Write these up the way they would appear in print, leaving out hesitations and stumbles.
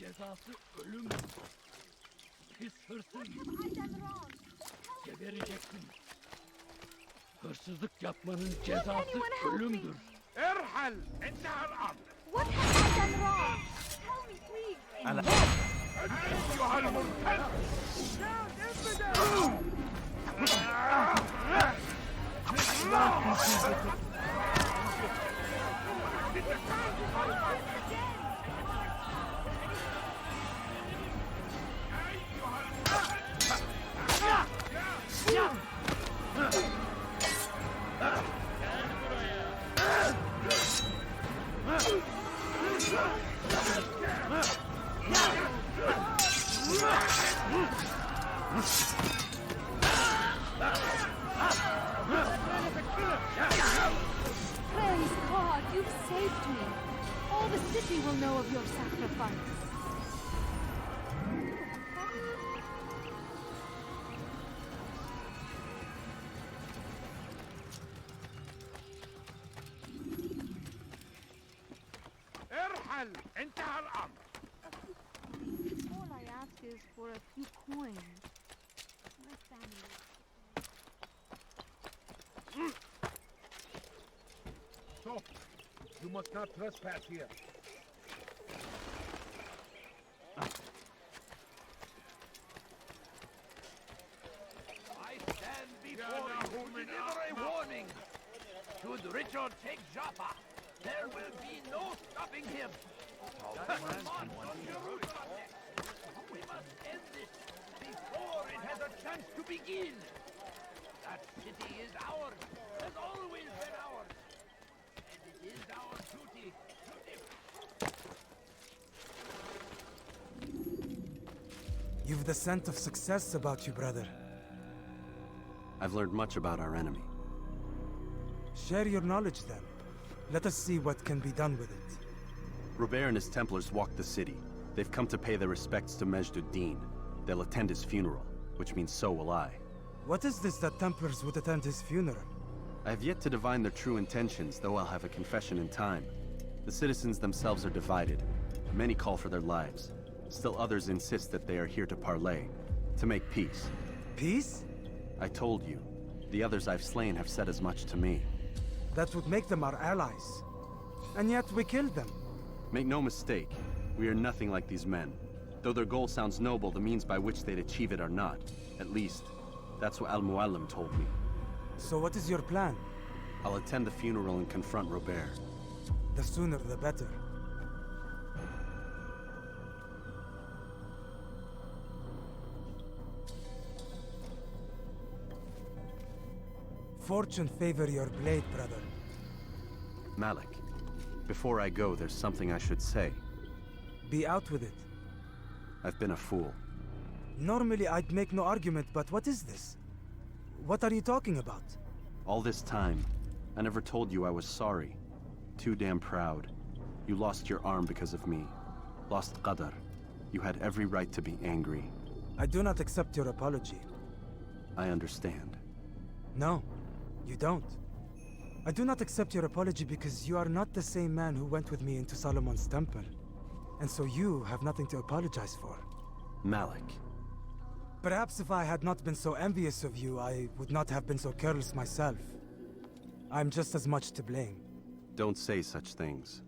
cezası ölüm. Pis hırsız. Gebereceksin. Hırsızlık yapmanın cezası ölümdür. ارحل انتهى الامر. What have I done wrong? Tell me, please. ايها المرتد. Praise God, you've saved me. All the city will know of your sacrifice. ارحل انتهى الامر. All I ask is for a few coins. My family. Stop. You must not trespass here. I stand before you to deliver a warning. Should Richard take Jaffa, there will be no stopping him. We must end this before it has a chance to begin. That city is ours, has always been ours. And it is our duty to You've the scent of success about you, brother. I've learned much about our enemy. Share your knowledge then. Let us see what can be done with it. Robert and his Templars walked the city. They've come to pay their respects to Majd ad-Din. They'll attend his funeral, which means so will I. What is this that Templars would attend his funeral? I have yet to divine their true intentions, though I'll have a confession in time. The citizens themselves are divided. Many call for their lives. Still others insist that they are here to parley, to make peace. Peace? I told you. The others I've slain have said as much to me. That would make them our allies. And yet we killed them. Make no mistake, we are nothing like these men. Though their goal sounds noble, the means by which they'd achieve it are not. At least, that's what Al-Mualim told me. So what is your plan? I'll attend the funeral and confront Robert. The sooner the better. Fortune favor your blade, brother. Malik, before I go, there's something I should say. Be out with it. I've been a fool. Normally I'd make no argument, but what is this? What are you talking about? All this time, I never told you I was sorry. Too damn proud. You lost your arm because of me. Lost Qadar. You had every right to be angry. I do not accept your apology. I understand. No, you don't. I do not accept your apology because you are not the same man who went with me into Solomon's temple. And so you have nothing to apologize for. Malik. Perhaps if I had not been so envious of you, I would not have been so careless myself. I'm just as much to blame. Don't say such things.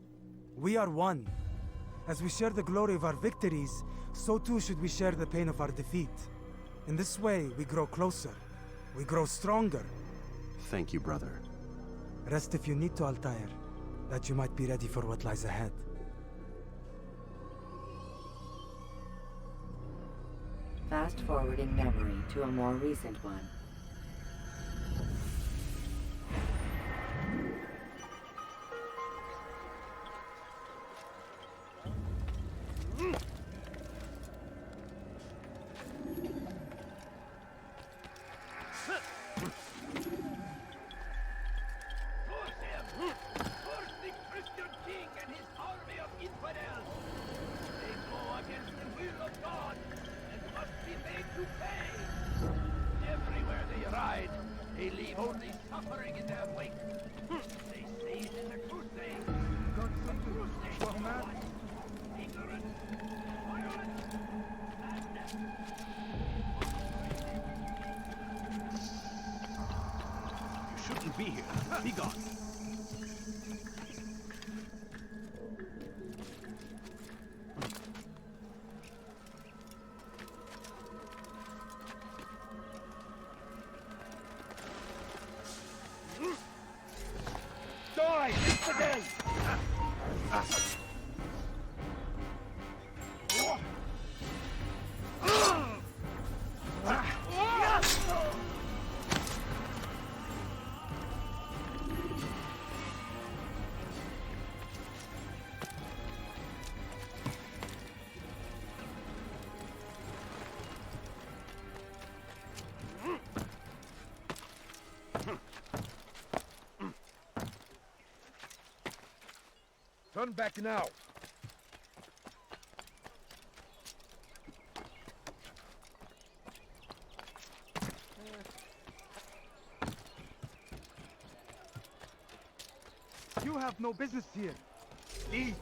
We are one. As we share the glory of our victories, so too should we share the pain of our defeat. In this way, we grow closer. We grow stronger. Thank you, brother. Rest if you need to, Altair, that you might be ready for what lies ahead. Fast forwarding memory to a more recent one. You shouldn't be here. Be gone. Die today! Turn back now. You have no business here. Leave.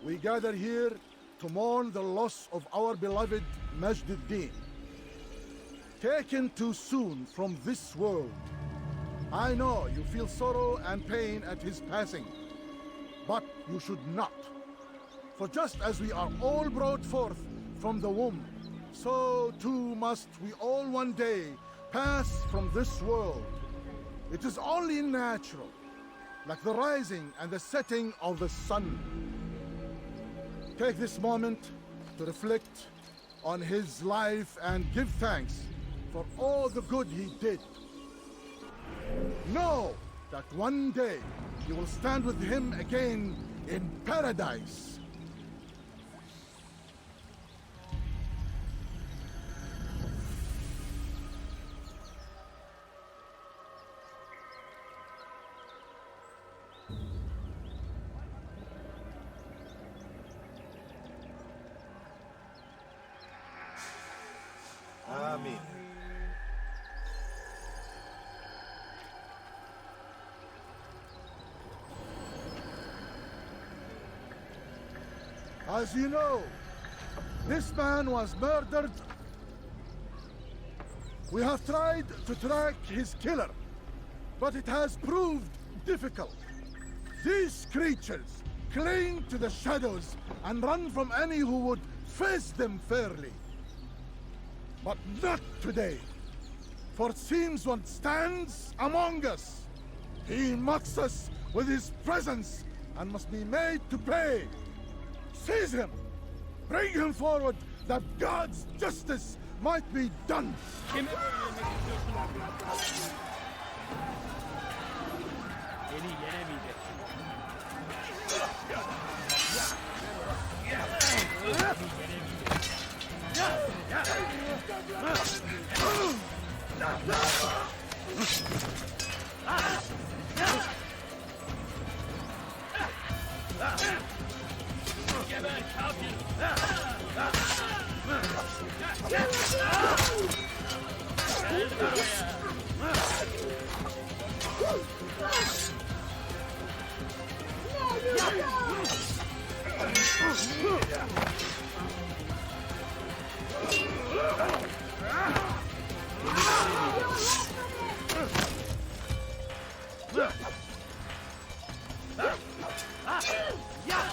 We gather here to mourn the loss of our beloved Majd-ud-Din. Taken too soon from this world. I know you feel sorrow and pain at his passing, but you should not. For just as we are all brought forth from the womb, so too must we all one day pass from this world. It is only natural, like the rising and the setting of the sun. Take this moment to reflect on his life and give thanks for all the good he did. Know that one day you will stand with him again in paradise. Amen. As you know, this man was murdered. We have tried to track his killer, but it has proved difficult. These creatures cling to the shadows and run from any who would face them fairly. But not today, for it seems one stands among us. He mocks us with his presence and must be made to pay. Seize him! Bring him forward that God's justice might be done! Yeah!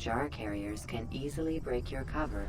jar carriers can easily break your cover.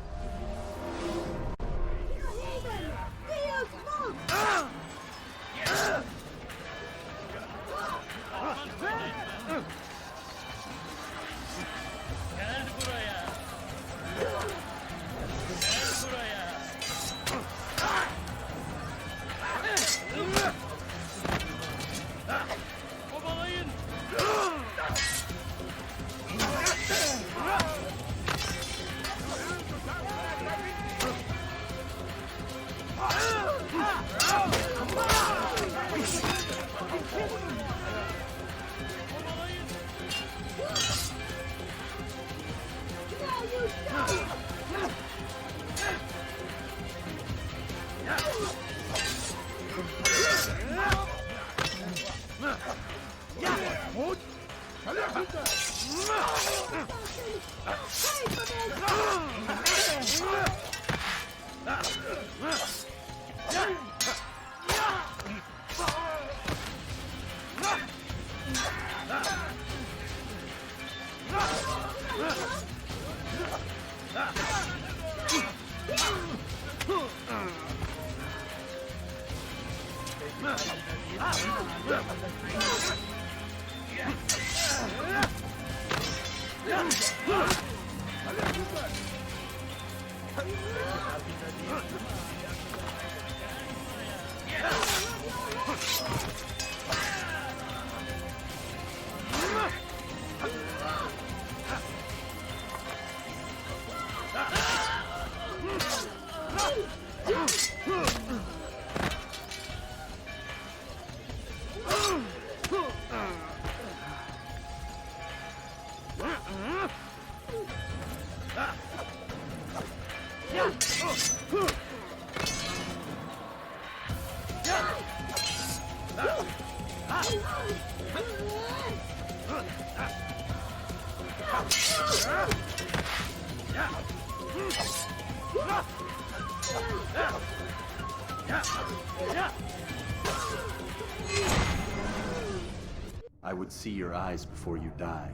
I would see your eyes before you die.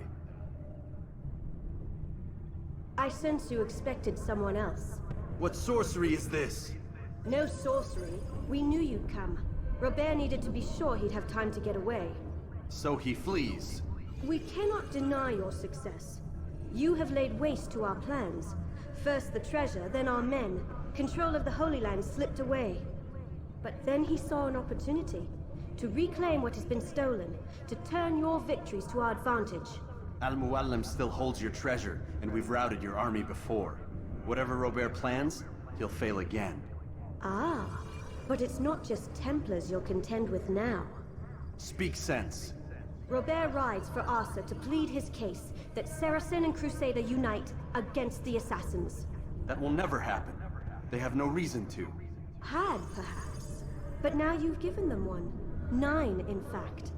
I sense you expected someone else. What sorcery is this? No sorcery. We knew you'd come. Robert needed to be sure he'd have time to get away. So he flees. We cannot deny your success. You have laid waste to our plans. First the treasure, then our men. Control of the Holy Land slipped away. But then he saw an opportunity to reclaim what has been stolen, to turn your victories to our advantage. Al-Mualim still holds your treasure, and we've routed your army before. Whatever Robert plans, he'll fail again. Ah, but it's not just Templars you'll contend with now. Speak sense. Robert rides for Asa to plead his case that Saracen and Crusader unite against the Assassins. That will never happen. They have no reason to. Had, perhaps. But now you've given them one. 9, in fact.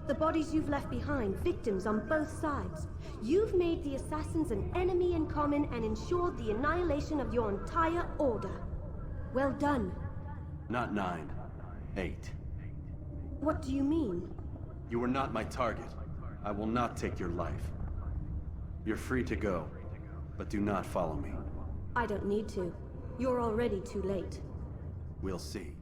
The bodies you've left behind, victims on both sides. You've made the Assassins an enemy in common and ensured the annihilation of your entire order. Well done. Not 9. 8. What do you mean? You were not my target. I will not take your life. You're free to go, but do not follow me. I don't need to. You're already too late. We'll see.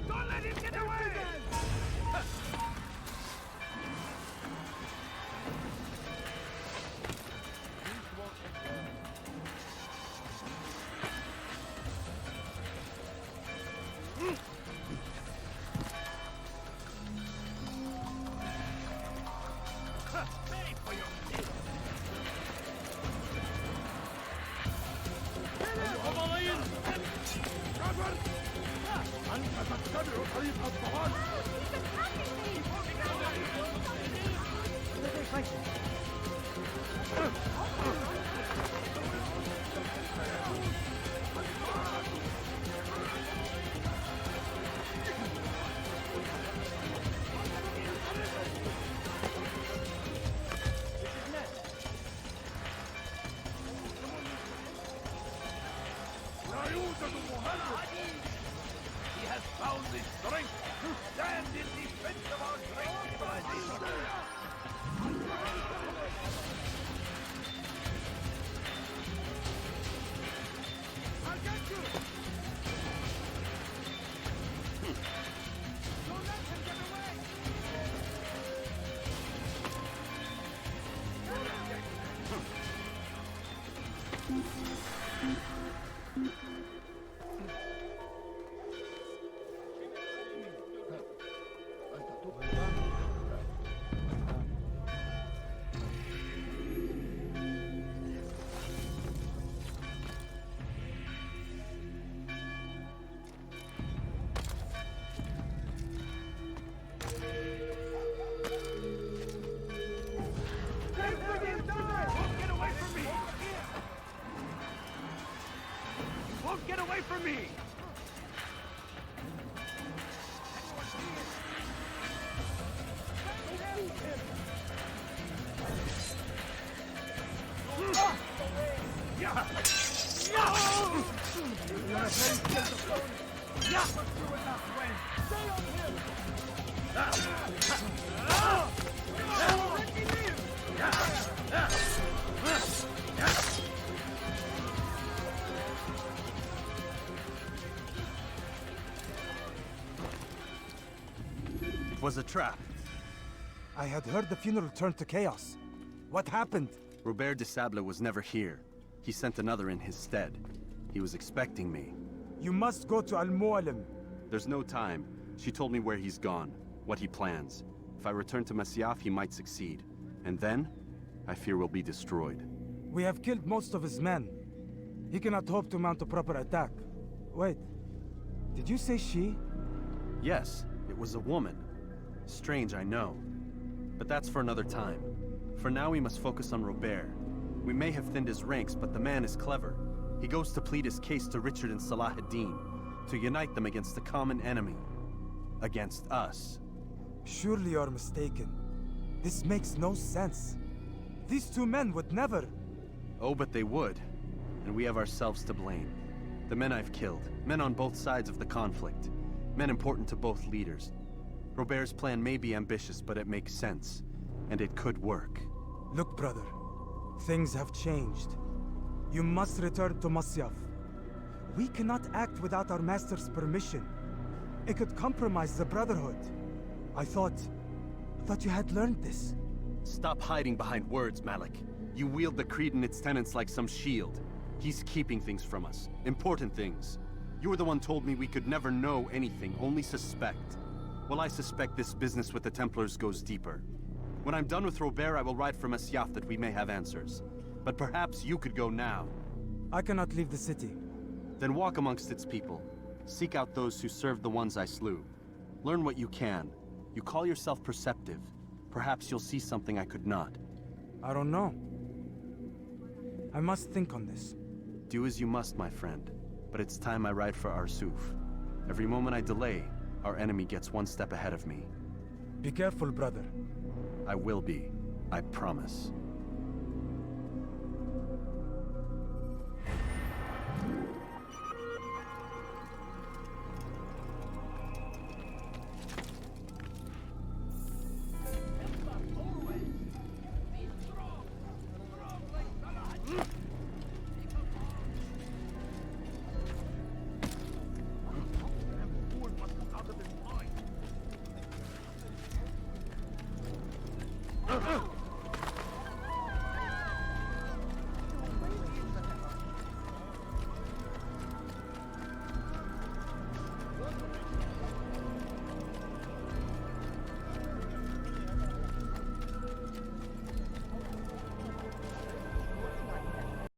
Don't let him get away! Pay for your deeds. أنت تتبع طريق الضلال. It was a trap. I had heard the funeral turned to chaos. What happened? Robert de Sable was never here. He sent another in his stead. He was expecting me. You must go to Al-Mualim. There's no time. She told me where he's gone, what he plans. If I return to Masyaf, he might succeed. And then, I fear we'll be destroyed. We have killed most of his men. He cannot hope to mount a proper attack. Wait, did you say she? Yes, it was a woman. Strange, I know. But that's for another time. For now, we must focus on Robert. We may have thinned his ranks, but the man is clever. He goes to plead his case to Richard and Salah ad-Din, to unite them against the common enemy. Against us. Surely you're mistaken. This makes no sense. These two men would never... Oh, but they would. And we have ourselves to blame. The men I've killed, men on both sides of the conflict, men important to both leaders. Robert's plan may be ambitious, but it makes sense. And it could work. Look, brother. Things have changed. You must return to Masyaf. We cannot act without our master's permission. It could compromise the Brotherhood. I thought you had learned this. Stop hiding behind words, Malik. You wield the Creed and its tenets like some shield. He's keeping things from us. Important things. You were the one told me we could never know anything, only suspect. Well, I suspect this business with the Templars goes deeper. When I'm done with Robert, I will ride for Masyaf that we may have answers. But perhaps you could go now. I cannot leave the city. Then walk amongst its people. Seek out those who served the ones I slew. Learn what you can. You call yourself perceptive. Perhaps you'll see something I could not. I don't know. I must think on this. Do as you must, my friend. But it's time I ride for Arsuf. Every moment I delay, our enemy gets one step ahead of me. Be careful, brother. I will be. I promise.